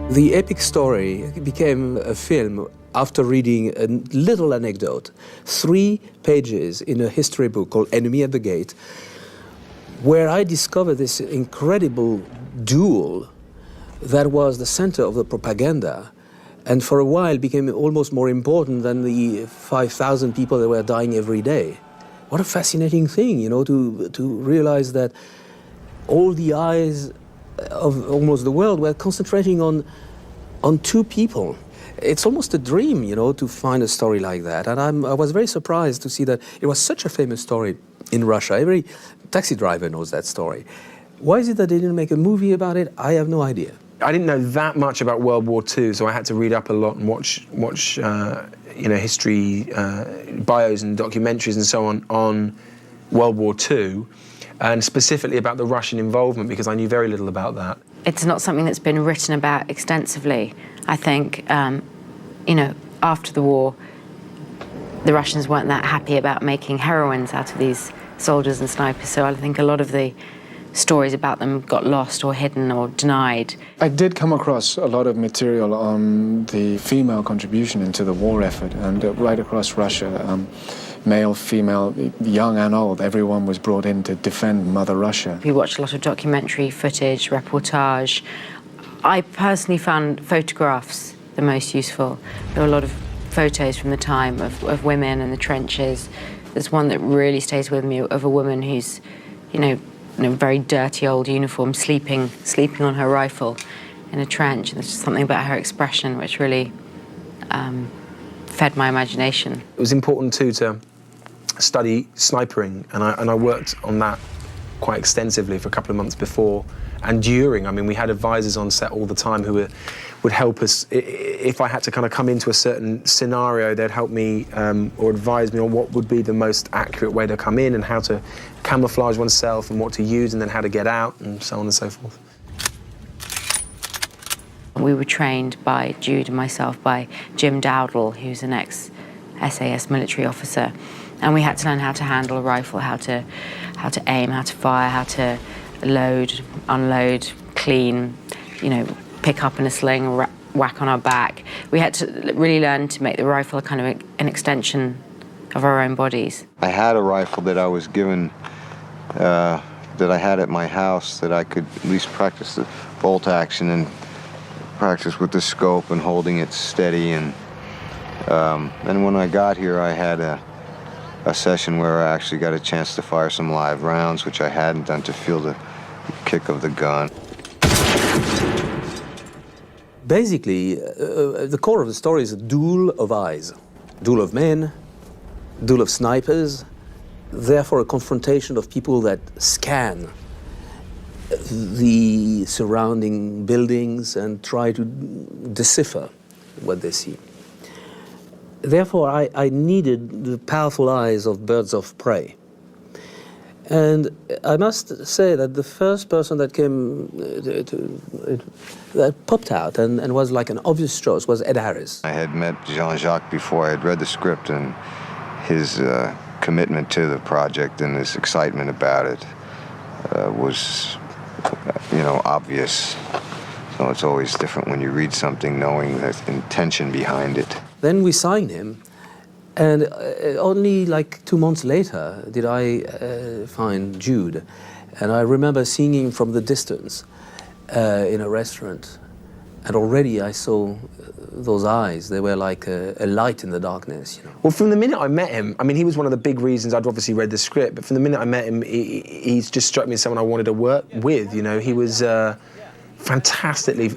The epic story became a film after reading a little anecdote, 3 pages in a history book called Enemy at the Gate, where I discovered this incredible duel that was the center of the propaganda, and for a while became almost more important than the 5,000 people that were dying every day. What a fascinating thing, you know, to realize that all the eyes of almost the world were concentrating on 2 people. It's almost a dream, you know, to find a story like that. And I was very surprised to see that it was such a famous story in Russia. Every taxi driver knows that story. Why is it that they didn't make a movie about it? I have no idea. I didn't know that much about World War II, so I had to read up a lot and watch history, bios and documentaries and so on World War II, and specifically about the Russian involvement, because I knew very little about that. It's not something that's been written about extensively. I think, you know, after the war, the Russians weren't that happy about making heroines out of these soldiers and snipers, so I think a lot of the stories about them got lost or hidden or denied. I did come across a lot of material on the female contribution into the war effort, and right across Russia, male, female, young and old, everyone was brought in to defend Mother Russia. We watched a lot of documentary footage, reportage. I personally found photographs the most useful. There were a lot of photos from the time of women in the trenches. There's one that really stays with me of a woman who's, you know, in a very dirty old uniform, sleeping on her rifle in a trench. There's just something about her expression which really fed my imagination. It was important too to study snipering, and I worked on that quite extensively for a couple of months before and during. I mean, we had advisors on set all the time who would help us. If I had to kind of come into a certain scenario, they'd help me or advise me on what would be the most accurate way to come in and how to camouflage oneself and what to use and then how to get out and so on and so forth. We were trained by Jude and myself by Jim Dowdall, who's an ex-SAS military officer, and we had to learn how to handle a rifle, how to aim, how to fire, how to load, unload, clean, you know, pick up in a sling or whack on our back. We had to really learn to make the rifle kind of an extension of our own bodies. I had a rifle that I was given, that I had at my house, that I could at least practice the bolt action and practice with the scope and holding it steady. And then when I got here, I had a session where I actually got a chance to fire some live rounds, which I hadn't done, to feel the kick of the gun. Basically, the core of the story is a duel of eyes. Duel of men, duel of snipers, therefore a confrontation of people that scan the surrounding buildings and try to decipher what they see. Therefore, I needed the powerful eyes of birds of prey. And I must say that the first person that came, that popped out and was like an obvious choice was Ed Harris. I had met Jean-Jacques before. I had read the script, and his commitment to the project and his excitement about it was, you know, obvious. So it's always different when you read something knowing the intention behind it. Then we signed him, and only like 2 months later did I find Jude. And I remember seeing him from the distance in a restaurant, and already I saw those eyes. They were like a light in the darkness, you know. Well, from the minute I met him, I mean, he was one of the big reasons. I'd obviously read the script, but from the minute I met him, he's just struck me as someone I wanted to work with, you know. He was fantastically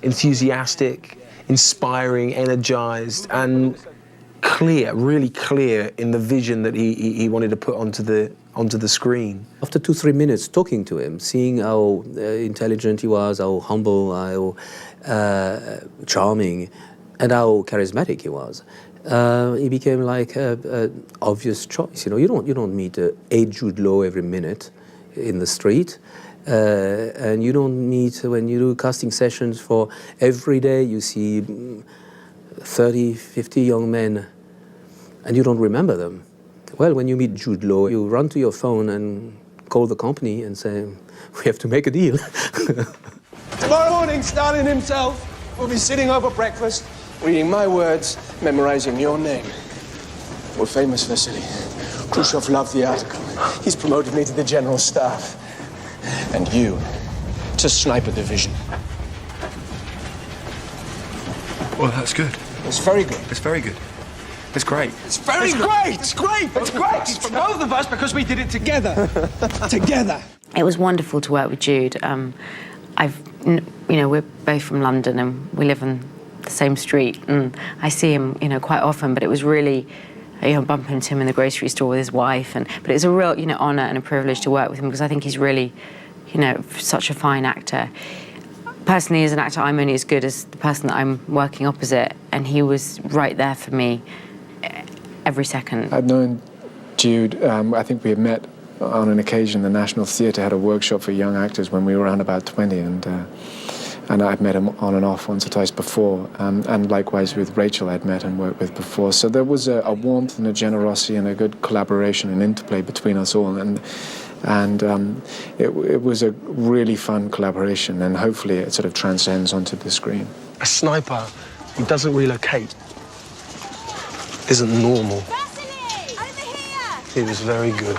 enthusiastic, inspiring, energized, and clear, really clear in the vision that he wanted to put onto the screen. After 2-3 minutes talking to him, seeing how intelligent he was, how humble, how charming, and how charismatic he was, he became like an obvious choice. You know, you don't meet a Jude Law every minute in the street. And you don't meet, when you do casting sessions for every day, you see 30, 50 young men, and you don't remember them. Well, when you meet Jude Law, you run to your phone and call the company and say, we have to make a deal. Tomorrow morning, Stalin himself will be sitting over breakfast, reading my words, memorizing your name. We're famous, Vasily. Khrushchev loved the article. He's promoted me to the general staff. And you to sniper division. Well, that's good. It's very good. It's very good. It's great. It's very good. Great. It's great. It's great. It's for both of us because we did it together. Together. It was wonderful to work with Jude. We're both from London and we live on the same street, and I see him, quite often. But it was really, bumping into him in the grocery store with his wife, but it was a real, honour and a privilege to work with him because I think he's really, such a fine actor. Personally, as an actor, I'm only as good as the person that I'm working opposite, and he was right there for me every second. I'd known Jude. I think we had met on an occasion. The National Theatre had a workshop for young actors when we were around about 20, and I'd met him on and off once or twice before, and likewise with Rachel I'd met and worked with before. So there was a warmth and a generosity and a good collaboration and interplay between us all, and it was a really fun collaboration, and hopefully it sort of transcends onto the screen. A sniper who doesn't relocate isn't normal. He was very good.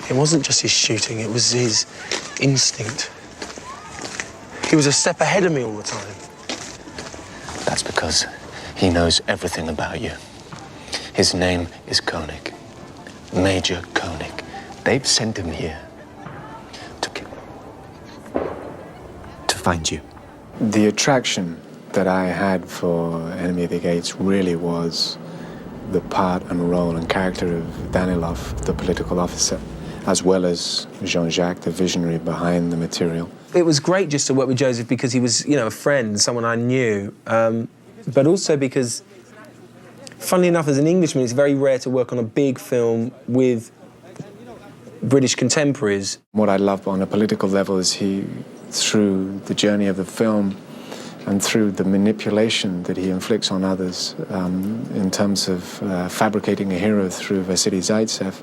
It wasn't just his shooting, it was his instinct. He was a step ahead of me all the time. That's because he knows everything about you. His name is Koenig. Major Koenig. They've sent him here to find you. The attraction that I had for Enemy of the Gates really was the part and role and character of Danilov, the political officer, as well as Jean-Jacques, the visionary behind the material. It was great just to work with Joseph because he was, a friend, someone I knew, but also because, funnily enough, as an Englishman, it's very rare to work on a big film with British contemporaries. What I love on a political level is he, through the journey of the film and through the manipulation that he inflicts on others in terms of fabricating a hero through Vasily Zaitsev,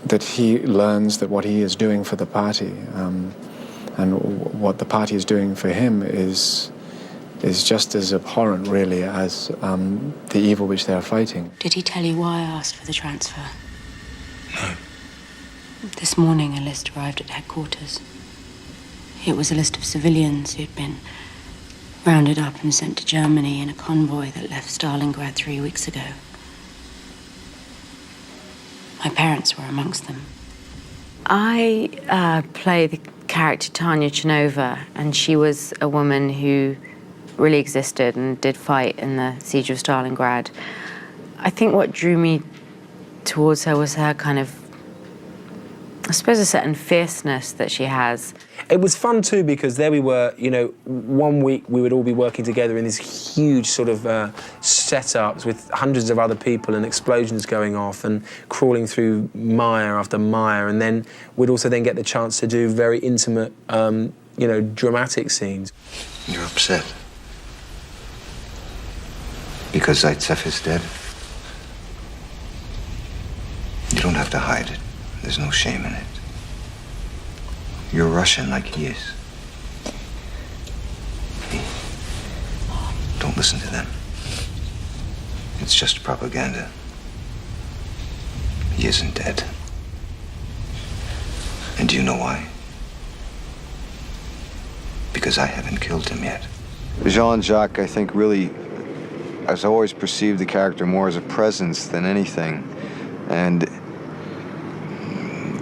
that he learns that what he is doing for the party and what the party is doing for him is just as abhorrent, really, as the evil which they are fighting. Did he tell you why I asked for the transfer? No. This morning, a list arrived at headquarters. It was a list of civilians who'd been rounded up and sent to Germany in a convoy that left Stalingrad 3 weeks ago. My parents were amongst them. I play the character Tanya Chenova, and she was a woman who really existed and did fight in the siege of Stalingrad. I think what drew me towards her was her kind of, I suppose, a certain fierceness that she has. It was fun too because there we were, 1 week we would all be working together in these huge sort of setups with hundreds of other people and explosions going off and crawling through mire after mire, and then we'd also then get the chance to do very intimate, dramatic scenes. You're upset because Zaitsev is dead. You don't have to hide it. There's no shame in it. You're Russian like he is. Don't listen to them. It's just propaganda. He isn't dead. And do you know why? Because I haven't killed him yet. Jean-Jacques, I think, really has always perceived the character more as a presence than anything. And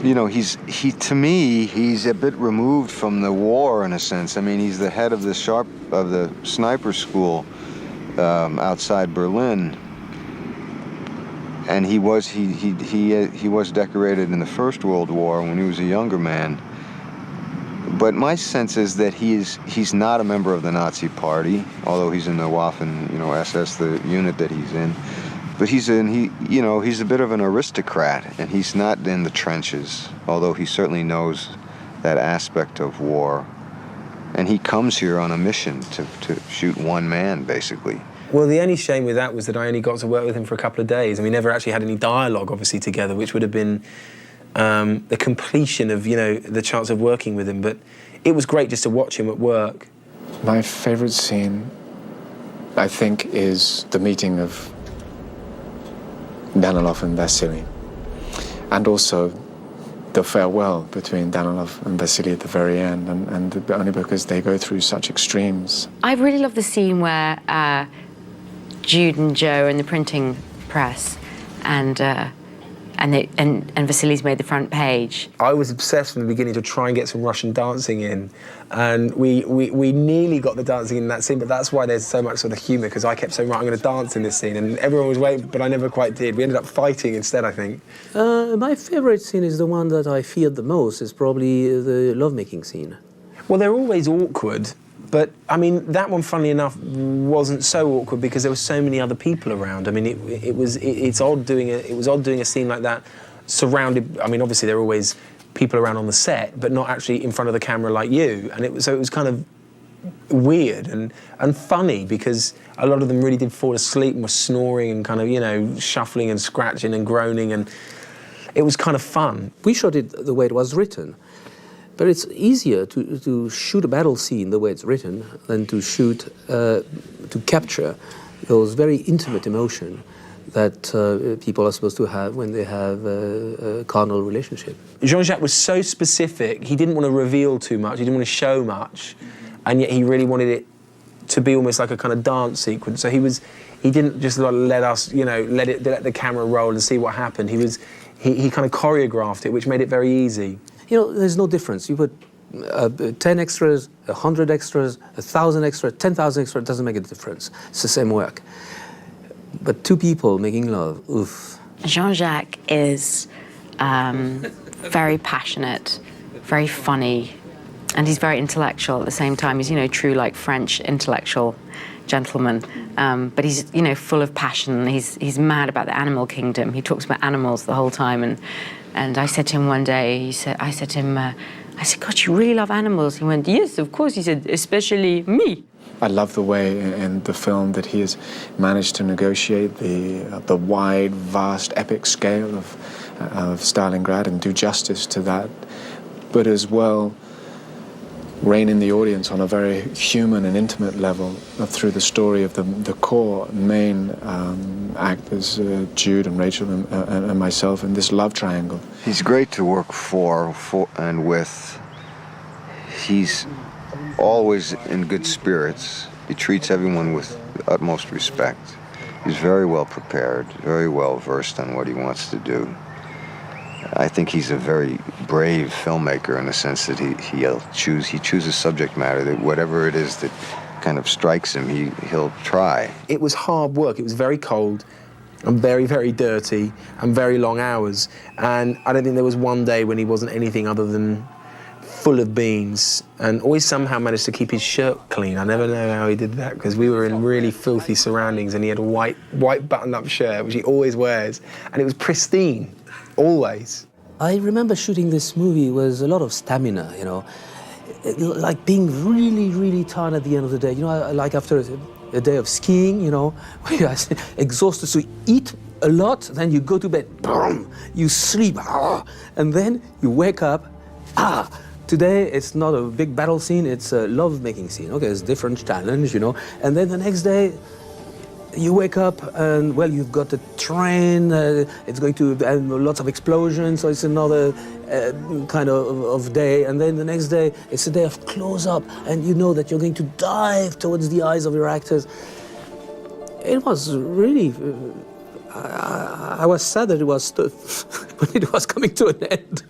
to me, he's a bit removed from the war in a sense. I mean, he's the head of the sniper school outside Berlin, and he was decorated in the First World War when he was a younger man. But my sense is that he's not a member of the Nazi Party, although he's in the Waffen, SS, the unit that he's in. But he's a bit of an aristocrat, and he's not in the trenches, although he certainly knows that aspect of war. And he comes here on a mission to shoot one man, basically. Well, the only shame with that was that I only got to work with him for a couple of days, and we never actually had any dialogue, obviously, together, which would have been the completion of, you know, the chance of working with him. But it was great just to watch him at work. My favourite scene, I think, is the meeting of Danilov and Vasily, and also the farewell between Danilov and Vasily at the very end, and only because they go through such extremes. I really love the scene where Jude and Joe are in the printing press, and Vasily's made the front page. I was obsessed from the beginning to try and get some Russian dancing in, and we nearly got the dancing in that scene, but that's why there's so much sort of humour, because I kept saying, right, I'm going to dance in this scene, and everyone was waiting, but I never quite did. We ended up fighting instead, I think. My favourite scene is the one that I feared the most, is probably the lovemaking scene. Well, they're always awkward, but, I mean, that one, funnily enough, wasn't so awkward because there were so many other people around. I mean, it was odd doing a scene like that surrounded. I mean, obviously there are always people around on the set, but not actually in front of the camera like you. And it was kind of weird and funny because a lot of them really did fall asleep and were snoring and kind of, you know, shuffling and scratching and groaning, and it was kind of fun. We shot it the way it was written. But it's easier to shoot a battle scene the way it's written than to shoot, to capture those very intimate emotion that people are supposed to have when they have a carnal relationship. Jean-Jacques was so specific, he didn't want to reveal too much, he didn't want to show much, and yet he really wanted it to be almost like a kind of dance sequence. So he didn't just let us, you know, let the camera roll and see what happened. He kind of choreographed it, which made it very easy. You know, there's no difference. You put 10 extras, 100 extras, 1,000 extras, 10,000 extras, it doesn't make a difference. It's the same work. But two people making love, oof. Jean-Jacques is very passionate, very funny, and he's very intellectual at the same time. He's, you know, true, like, French intellectual gentleman. But he's, you know, full of passion. He's mad about the animal kingdom. He talks about animals the whole time. And I said to him one day, I said to him, God, you really love animals? He went, yes, of course. He said, especially me. I love the way in the film that he has managed to negotiate the wide, vast, epic scale of Stalingrad and do justice to that, but as well rein in the audience on a very human and intimate level through the story of the core main actors, Jude and Rachel and myself, in this love triangle. He's great to work for and with. He's always in good spirits. He treats everyone with the utmost respect. He's very well prepared, very well versed on what he wants to do. I think he's a very brave filmmaker in the sense that he chooses subject matter that whatever it is that kind of strikes him, he'll try. It was hard work. It was very cold and very, very dirty and very long hours. And I don't think there was one day when he wasn't anything other than full of beans, and always somehow managed to keep his shirt clean. I never know how he did that, because we were in really filthy surroundings and he had a white button-up shirt, which he always wears, and it was pristine, always. I remember shooting this movie with a lot of stamina, you know, like being really, really tired at the end of the day. You know, like after a day of skiing, you know, where you're exhausted, so you eat a lot, then you go to bed, boom, you sleep, and then you wake up, Today, it's not a big battle scene, it's a love-making scene. Okay, it's a different challenge, you know. And then the next day, you wake up and, well, you've got a train, it's going to have lots of explosions, so it's another kind of day. And then the next day, it's a day of close-up, and you know that you're going to dive towards the eyes of your actors. It was really... I was sad that it was when it was coming to an end.